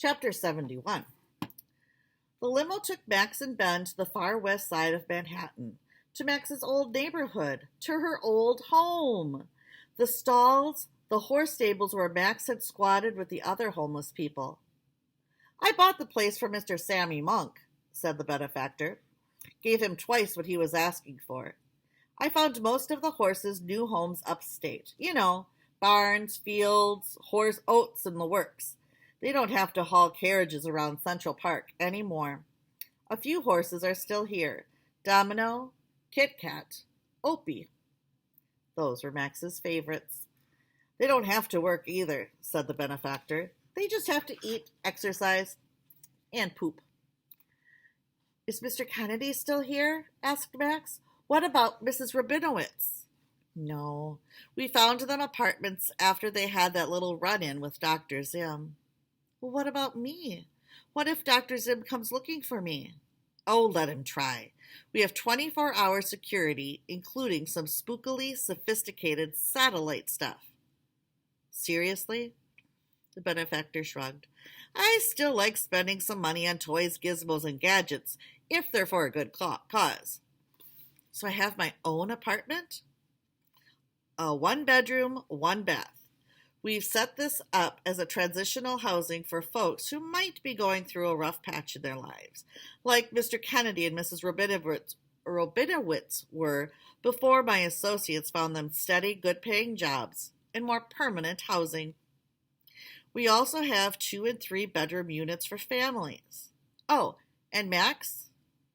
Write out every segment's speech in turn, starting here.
Chapter 71. The limo took Max and Ben to the far west side of Manhattan, to Max's old neighborhood, to her old home. The stalls, the horse stables where Max had squatted with the other homeless people. "I bought the place for Mr. Sammy Monk," said the benefactor. "Gave him twice what he was asking for. I found most of the horses new homes upstate. Barns, fields, horse oats, and the works. They don't have to haul carriages around Central Park anymore. A few horses are still here. Domino, Kit Kat, Opie." Those were Max's favorites. "They don't have to work either," said the benefactor. "They just have to eat, exercise, and poop." "Is Mr. Kennedy still here?" asked Max. "What about Mrs. Rabinowitz?" "No, we found them apartments after they had that little run-in with Dr. Zim." "Well, what about me? What if Dr. Zim comes looking for me?" "Oh, let him try. We have 24-hour security, including some spookily sophisticated satellite stuff." "Seriously?" The benefactor shrugged. "I still like spending some money on toys, gizmos, and gadgets, if they're for a good cause." "So I have my own apartment?" "A one-bedroom, one-bath. We've set this up as a transitional housing for folks who might be going through a rough patch in their lives, like Mr. Kennedy and Mrs. Rabinowitz were before my associates found them steady, good-paying jobs and more permanent housing. We also have 2- and 3-bedroom units for families. Oh, and Max?"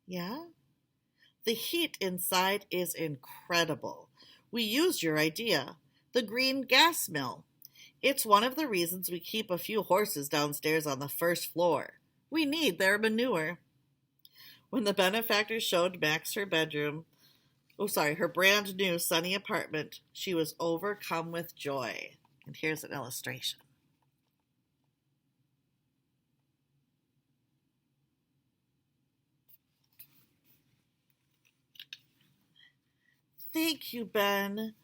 "Yeah?" "The heat inside is incredible. We used your idea, the green gas mill. It's one of the reasons we keep a few horses downstairs on the first floor. We need their manure." When the benefactor showed Max her her brand new sunny apartment, she was overcome with joy. And here's an illustration. "Thank you, Ben,"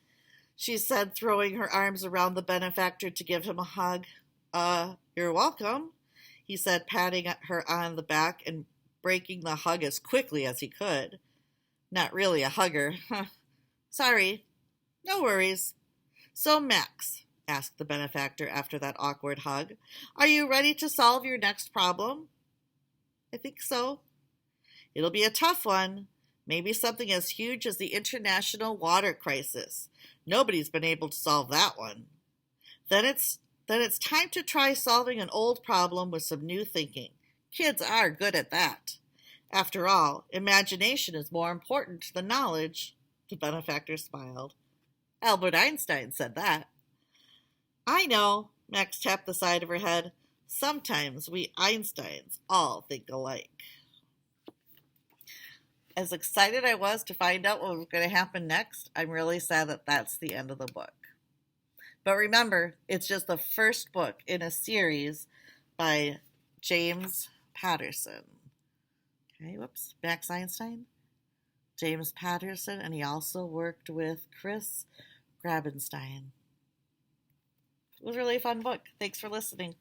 she said, throwing her arms around the benefactor to give him a hug. You're welcome," he said, patting her on the back and breaking the hug as quickly as he could. "Not really a hugger. Sorry." "No worries. So, Max," asked the benefactor after that awkward hug, "are you ready to solve your next problem?" "I think so." "It'll be a tough one. Maybe something as huge as the international water crisis. Nobody's been able to solve that one. Then it's time to try solving an old problem with some new thinking. Kids are good at that. After all, imagination is more important than knowledge." The benefactor smiled. "Albert Einstein said that." "I know," Max tapped the side of her head. "Sometimes we Einsteins all think alike." As excited I was to find out what was going to happen next, I'm really sad that that's the end of the book. But remember, it's just the first book in a series by James Patterson. Okay, Max Einstein, James Patterson, and he also worked with Chris Grabenstein. It was a really fun book. Thanks for listening.